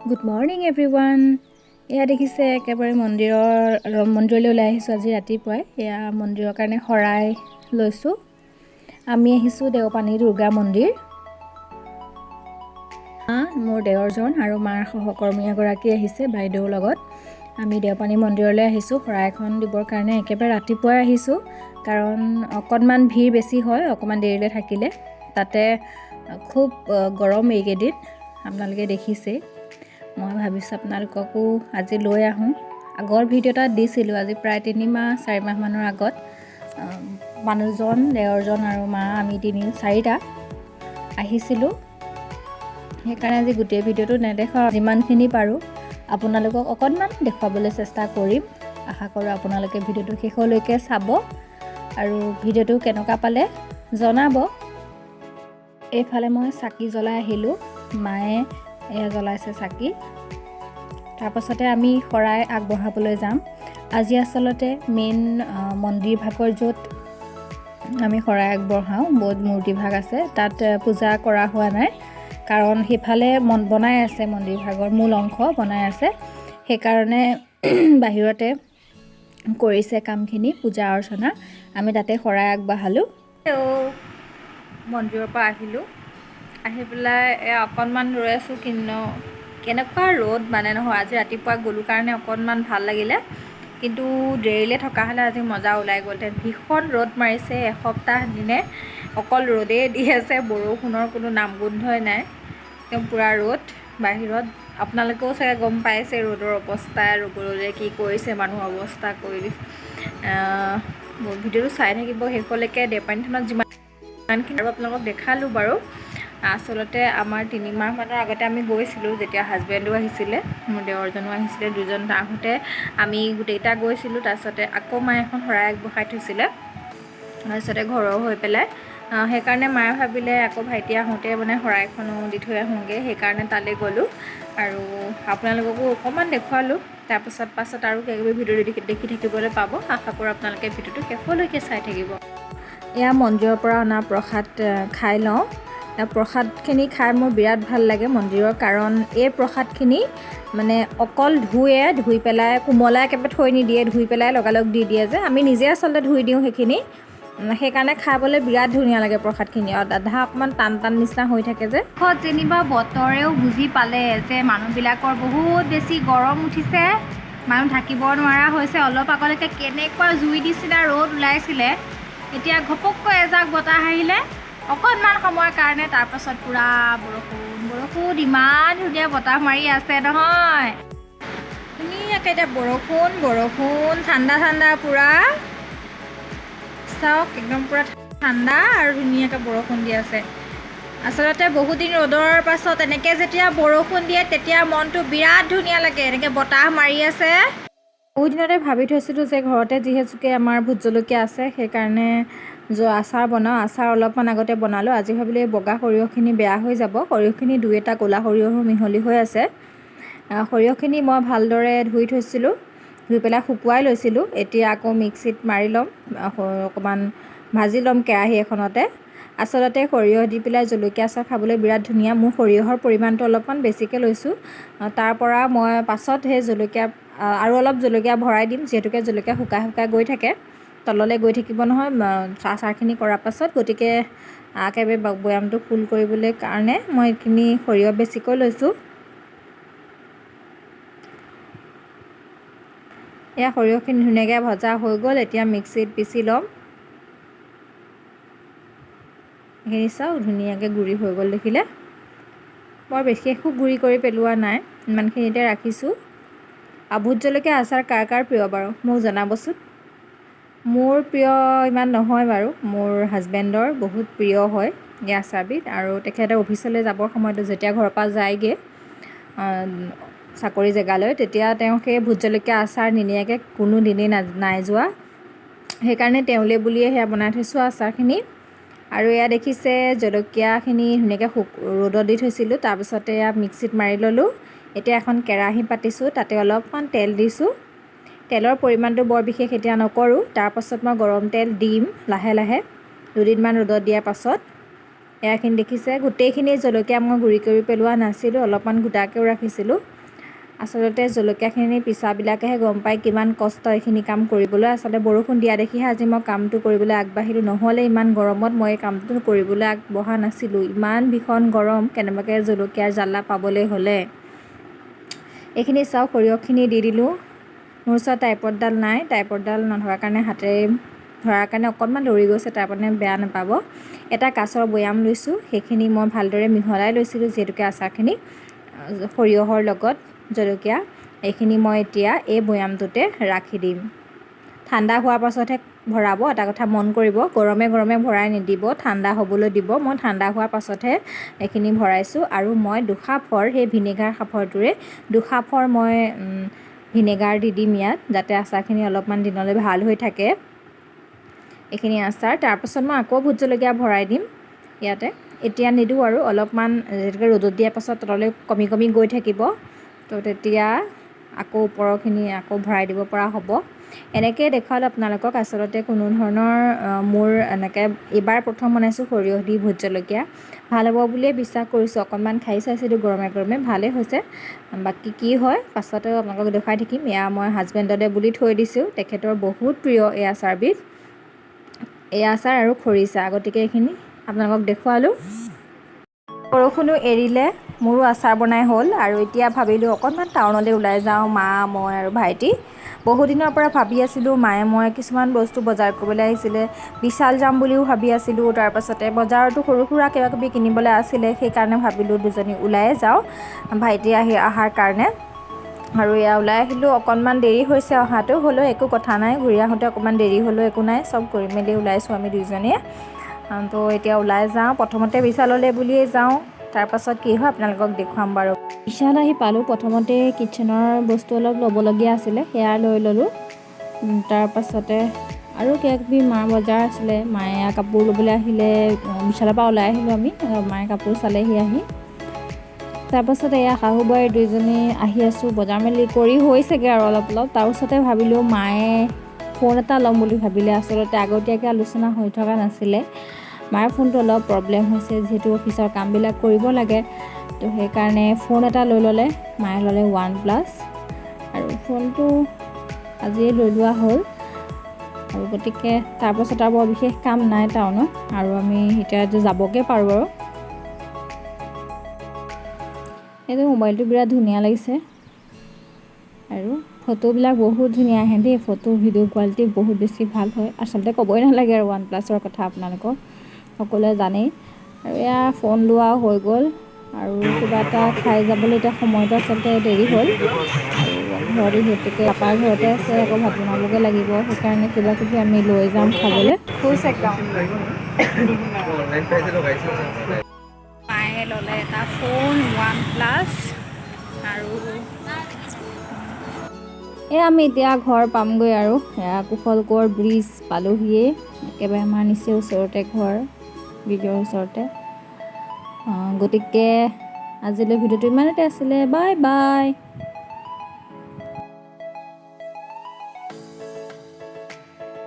Good morning everyone. এয়া দেখিছে একেবাৰে মন্দিৰলৈ ওলাই আহিছোঁ আজি ৰাতিপুৱাই। এয়া মন্দিৰৰ কাৰণে শৰাই লৈছোঁ। আমি আহিছোঁ দেওপানী দুৰ্গা মন্দিৰ। মোৰ দেৱৰজন আৰু মাৰ সহকৰ্মী এগৰাকী আহিছে বাইদেউৰ লগত। আমি দেওপানী মন্দিৰলৈ আহিছোঁ শৰাই এখন দিবৰ কাৰণে। একেবাৰে ৰাতিপুৱাই আহিছোঁ কাৰণ অকণমান ভিৰ বেছি হয় অকণমান দেৰিলৈ থাকিলে। তাতে খুব গৰম এইকেইদিন আপোনালোকে দেখিছেই। মই ভাবিছোঁ আপোনালোককো আজি লৈ আহোঁ। আগৰ ভিডিঅ' এটাত দিছিলোঁ আজি প্ৰায় 3-4 মাহমানৰ আগত। মানুহজন দেৱৰজন আৰু মা আমি 4টা আহিছিলোঁ। সেইকাৰণে আজি গোটেই ভিডিঅ'টো নেদেখাওঁ, যিমানখিনি পাৰোঁ আপোনালোকক অকণমান দেখুৱাবলৈ চেষ্টা কৰিম। আশা কৰোঁ আপোনালোকে ভিডিঅ'টো শেষলৈকে চাব আৰু ভিডিঅ'টো কেনেকুৱা পালে জনাব। এইফালে মই চাকি জ্বলাই আহিলোঁ, মায়ে এয়া জ্বলাইছে চাকি। তাৰপাছতে আমি শৰাই আগবঢ়াবলৈ যাম। আজি আচলতে মেইন মন্দিৰ ভাগৰ য'ত আমি শৰাই আগবঢ়াওঁ, বহুত মূৰ্তি ভাগ আছে, তাত পূজা কৰা হোৱা নাই কাৰণ সেইফালে বনাই আছে, মন্দিৰ ভাগৰ মূল অংশ বনাই আছে। সেইকাৰণে বাহিৰতে কৰিছে কামখিনি, পূজা অৰ্চনা। আমি তাতে শৰাই আগবঢ়ালোঁ। মন্দিৰৰ পৰা আহিলোঁ, আহি পেলাই অকণমান ৰৈ আছোঁ। কেনেকুৱা ৰ'দ মানে নহয়, আজি ৰাতিপুৱা গ'লোঁ কাৰণে অকণমান ভাল লাগিলে, কিন্তু দেৰিলৈ থকা হ'লে আজি মজা ওলাই গ'লহেঁতেন। ভীষণ ৰ'দ মাৰিছে, এসপ্তাহ দিনে অকল ৰ'দেই দি আছে, বৰষুণৰ কোনো নামগোন্ধই নাই। একদম পূৰা ৰ'দ বাহিৰত। আপোনালোকেও চাগে গম পাইছে ৰ'দৰ অৱস্থা, ৰ'দে কি কৰিছে মানুহৰ অৱস্থা কৰি দিছে। ভিডিঅ'টো চাই থাকিব শেষলৈকে। দেওপানী থানত যিমানখিনি আৰু আপোনালোকক দেখালোঁ বাৰু। আচলতে আমাৰ 3 মাহমানৰ আগতে আমি গৈছিলোঁ, যেতিয়া হাজবেণ্ডো আহিছিলে, মোৰ দেৱৰজনো আহিছিলে, দুজন আহোঁতে আমি গোটেইকেইটা গৈছিলোঁ। তাৰপিছতে আকৌ মায়ে এখন শৰাই আগবঢ়াই থৈছিলে, তাৰপিছতে ঘৰৰ হৈ পেলাই। সেইকাৰণে মায়ে ভাবিলে আকৌ ভাইটি আহোঁতে মানে শৰাইখনো দি থৈ আহোঁগৈ, সেইকাৰণে তালৈ গ'লোঁ আৰু আপোনালোককো অকণমান দেখুৱালোঁ। পাছত আৰু কিবাকিবি ভিডিঅ' দেখি থাকিবলৈ পাব। আশা কৰোঁ আপোনালোকে ভিডিঅ'টো শেষলৈকে চাই থাকিব। এয়া মন্দিৰৰ পৰা অনা প্ৰসাদ খাই লওঁ। প্ৰসাদখিনি খাই মোৰ বিৰাট ভাল লাগে মন্দিৰৰ, কাৰণ এই প্ৰসাদখিনি মানে অকল ধুই পেলাই কোমলাই একেবাৰে থৈ নিদিয়ে, ধুই পেলাই লগালগ দি দিয়ে যে, আমি নিজে আচলতে ধুই দিওঁ সেইখিনি। সেইকাৰণে খাবলৈ বিৰাট ধুনীয়া লাগে প্ৰসাদখিনি। আধা অকণমান টান নিচিনা হৈ থাকে যে। যেনিবা বতৰেও বুজি পালে যে মানুহবিলাকৰ বহুত বেছি গৰম উঠিছে, মানুহ থাকিব নোৱাৰা হৈছে। অলপ আগলৈকে কেনেকুৱা জুই নিচিনা ৰ'দ ওলাইছিলে, এতিয়া ঘপককৈ এজাক বতাহ আহিলে অকণমান সময়ৰ কাৰণে, তাৰপাছত পূৰা বৰষুণ। ইমান ধুনীয়া বতাহ মাৰি আছে নহয়, ধুনীয়াকৈ এতিয়া বৰষুণ ঠাণ্ডা পূৰা চাওক, একদম পূৰা ঠাণ্ডা আৰু ধুনীয়াকৈ বৰষুণ দি আছে। আচলতে বহুদিন ৰ'দৰ পাছত এনেকৈ যেতিয়া বৰষুণ দিয়ে তেতিয়া মনটো বিৰাট ধুনীয়া লাগে, এনেকৈ বতাহ মাৰি আছে। বহুত দিনতে ভাবি থৈছিলোঁ যে ঘৰতে যিহেতুকে আমাৰ ভোট জলকীয়া আছে, সেইকাৰণে আচাৰ বনাওঁ। আচাৰ অলপমান আগতে বনালোঁ। আজি ভাবিলোঁ এই বগা সৰিয়হখিনি বেয়া হৈ যাব, সৰিয়হখিনি 2-এটা ক'লা সৰিয়হো মিহলি হৈ আছে। সৰিয়হখিনি মই ভালদৰে ধুই থৈছিলোঁ, ধুই পেলাই শুকুৱাই লৈছিলোঁ। এতিয়া আকৌ মিক্সিত মাৰি ল'ম, অকণমান ভাজি ল'ম কেৰাহী এখনতে। আচলতে সৰিয়হ দি পেলাই জলকীয়া আচাৰ খাবলৈ বিৰাট ধুনীয়া। মোৰ সৰিয়হৰ পৰিমাণটো অলপমান বেছিকৈ লৈছোঁ, তাৰ পৰা মই পাছত সেই আৰু অলপ জলকীয়া ভৰাই দিম, যিহেতুকে জলকীয়া শুকাই গৈ থাকে, তললৈ গৈ থাকিব নহয় আচাৰখিনি কৰাৰ পাছত। গতিকে একেবাৰে বৈয়ামটো ফুল কৰিবলৈ কাৰণে মই এইখিনি সৰিয়হ বেছিকৈ লৈছোঁ। এয়া সৰিয়হখিনি ধুনীয়াকৈ ভজা হৈ গ'ল, এতিয়া মিক্সিত পিচি ল'ম। এইখিনি চাওক ধুনীয়াকৈ গুড়ি হৈ গ'ল দেখিলে। বৰ বিশেষো গুড়ি কৰি পেলোৱা নাই, ইমানখিনিতে ৰাখিছোঁ। ভোট জলকীয়া আচাৰ কাৰ প্ৰিয় বাৰু মোক জনাবচোন। মোৰ প্ৰিয় ইমান নহয় বাৰু, মোৰ হাজবেণ্ডৰ বহুত প্ৰিয় হয় এই আচাৰবিধ। আৰু তেখেতে অফিচলৈ যাবৰ সময়তো যেতিয়া ঘৰৰ পৰা যায়গৈ চাকৰি জেগালৈ, তেতিয়া তেওঁ সেই ভোট জলকীয়া আচাৰ নিনিয়াকৈ কোনো দিনেই নাই যোৱা। সেইকাৰণে তেওঁলৈ বুলিয়ে সেয়া বনাই থৈছোঁ আচাৰখিনি। আৰু এয়া দেখিছে জলকীয়াখিনি ধুনীয়াকৈ ৰ'দত দি থৈছিলোঁ, তাৰপিছতে এয়া মিক্সিত মাৰি ল'লোঁ। এতিয়া এখন কেৰাহী পাতিছোঁ, তাতে অলপমান তেল দিছোঁ। তেলৰ পৰিমাণটো বৰ বিশেষ এতিয়া নকৰোঁ। তাৰপাছত মই গৰম তেল দিম লাহে 2দিনমান ৰ'দত দিয়াৰ পাছত। এয়াখিনি দেখিছে গোটেইখিনি জলকীয়া মই গুড়ি কৰি পেলোৱা নাছিলোঁ, অলপমান গোটাকৈও ৰাখিছিলোঁ। আচলতে জলকীয়াখিনি পিছাবিলাকেহে গম পায় কিমান কষ্ট এইখিনি কাম কৰিবলৈ। আচলতে বৰষুণ দিয়া দেখিহে আজি মই কামটো কৰিবলৈ আগবাঢ়িলোঁ, নহ'লে ইমান গৰমত মই এই কামটো কৰিবলৈ আগবঢ়া নাছিলোঁ। ইমান ভীষণ গৰম কেনেবাকৈ জলকীয়াৰ জ্বালা পাবলৈ হ'লে। এইখিনি চাওক সৰিয়হখিনি দি দিলোঁ। মোৰ ওচৰত ট্ৰাইপডডাল নাই, ট্ৰাইপডডাল নথকাৰ কাৰণে হাতেৰে ধৰাৰ কাৰণে অকণমান লৰি গৈছে, তাৰ কাৰণে বেয়া নাপাব। এটা কাঁচৰ বৈয়াম লৈছোঁ, সেইখিনি মই ভালদৰে মিহলাই লৈছিলোঁ যিহেতুকে আচাৰখিনি সৰিয়হৰ লগত জলকীয়া এইখিনি মই এতিয়া এই বৈয়ামটোতে ৰাখি দিম। ঠাণ্ডা হোৱাৰ পাছতহে ভৰাব। এটা কথা মন কৰিব, গৰমে গৰমে ভৰাই নিদিব, ঠাণ্ডা হ'বলৈ দিব। মই ঠাণ্ডা হোৱাৰ পাছতহে এইখিনি ভৰাইছোঁ আৰু মই দুসাফৰ সেই ভিনেগাৰ সাফৰটোৰে দুসাফৰ মই ভিনেগাৰ দি দিম ইয়াত, যাতে আচাৰখিনি অলপমান দিনলৈ ভাল হৈ থাকে। এইখিনি আচাৰ তাৰপাছত মই আকৌ ভোট জলকীয়া ভৰাই দিম ইয়াতে। এতিয়া নিদিওঁ আৰু অলপমান যেনেকৈ ৰ'দত দিয়াৰ পাছত তললৈ কমি কমি গৈ থাকিব, তো তেতিয়া আকৌ ওপৰৰখিনি আকৌ ভৰাই দিব পৰা হ'ব। এনেকৈ দেখুৱালোঁ আপোনালোকক। আচলতে কোনো ধৰণৰ মোৰ এনেকৈ এইবাৰ প্ৰথম বনাইছোঁ সৰিয়হ দি ভোট জলকীয়া, ভাল হ'ব বুলিয়ে বিশ্বাস কৰিছোঁ। অকণমান খাই চাইছিলোঁ গৰমে গৰমে, ভালেই হৈছে। বাকী কি হয় পাছতে আপোনালোকক দেখুৱাই থাকিম। এয়া মই হাজবেণ্ডলে বুলি থৈ দিছোঁ, তেখেতৰ বহুত প্ৰিয় এই আচাৰবিধ, এই আচাৰ আৰু খৰিচা, গতিকে এইখিনি আপোনালোকক দেখুৱালোঁ। বৰষুণো এৰিলে, মোৰো আচাৰ বনাই হ'ল আৰু এতিয়া ভাবিলোঁ অকণমান টাউনলৈ ওলাই যাওঁ, মা মই আৰু ভাইটি। বহুদিনৰ পৰা ভাবি আছিলোঁ, মায়ে মই কিছুমান বস্তু বজাৰ কৰিবলৈ আহিছিলে, বিশাল যাম বুলিও ভাবি আছিলোঁ। তাৰপাছতে বজাৰতো সৰু সুৰা কিবা কিবি কিনিবলৈ আছিলে, সেইকাৰণে ভাবিলোঁ দুজনী ওলাই যাওঁ ভাইটি অহাৰ কাৰণে। আৰু এয়া ওলাই আহিলোঁ, অকণমান দেৰি হৈছে অহাটো, হ'লেও একো কথা নাই, ঘূৰি আহোঁতে অকণমান দেৰি হ'লেও একো নাই, চব কৰি মেলি ওলাইছোঁ আমি দুইজনীয়ে। তো এতিয়া ওলাই যাওঁ, প্ৰথমতে বিশাললৈ বুলিয়েই যাওঁ, তাৰপাছত কি হয় আপোনালোকক দেখুৱাম বাৰু। বিশাল আহি পালোঁ, প্ৰথমতে কিটচেনৰ বস্তু অলপ ল'বলগীয়া আছিলে, সেয়া লৈ ল'লোঁ। তাৰপাছতে আৰু কিবা কিবি মাৰ বজাৰ আছিলে, মায়ে কাপোৰ ল'বলৈ আহিলে, বিশালৰ পৰা ওলাই আহিলোঁ আমি, মায়ে কাপোৰ চালেহি আহি। তাৰপাছত এয়া শাহু বোৱাৰী দুইজনী আহি আছোঁ, বজাৰ মেলি কৰি হৈছেগৈ আৰু অলপ অলপ। তাৰপিছতে ভাবিলোঁ মায়ে ফোন এটা ল'ম বুলি ভাবিলে, আচলতে আগতীয়াকৈ আলোচনা হৈ থকা নাছিলে। মাৰ ফোনটো অলপ প্ৰব্লেম হৈছে, যিহেতু অফিচৰ কামবিলাক কৰিব লাগে, তো সেইকাৰণে ফোন এটা লৈ ল'লে। মায়ে ল'লে OnePlus, আৰু ফোনটো আজিয়ে লৈ লোৱা হ'ল। আৰু গতিকে তাৰপাছত আৰু বৰ বিশেষ কাম নাই টাউনত, আৰু আমি এতিয়া যাবগৈ পাৰোঁ আৰু। এইটো মোবাইলটো বিৰাট ধুনীয়া লাগিছে, আৰু ফটোবিলাক বহুত ধুনীয়া আহে দেই, ফটো ভিডিঅ' কোৱালিটি বহুত বেছি ভাল হয়। আচলতে ক'বই নালাগে আৰু OnePlus কথা আপোনালোকক সকলোৱে জানেই। আৰু এয়া ফোন লোৱা হৈ গ'ল, আৰু কিবা এটা খাই যাবলৈ এতিয়া সময়টো আচলতে দেৰি হ'ল, আৰু ঘৰত যিহেতুকে পাপাৰ ঘৰতে আছে, আকৌ ভাত বনাবগৈ লাগিব, সেইকাৰণে কিবা কিবি আমি লৈ যাম খাবলৈ। খুচ একদম মায়ে ল'লে এটা ফোন OnePlus, আৰু আমি এতিয়া ঘৰ পামগৈ আৰু। এয়া কুশল কোঁৱৰ ব্ৰিজ পালোহিয়ে, একেবাৰে আমাৰ নিচেই ওচৰতে ঘৰ, ব্ৰিজৰ ওচৰতে। গতিকে আজিলৈ ভিডিঅ'টো ইমানতে আছিলে, বাই বাই।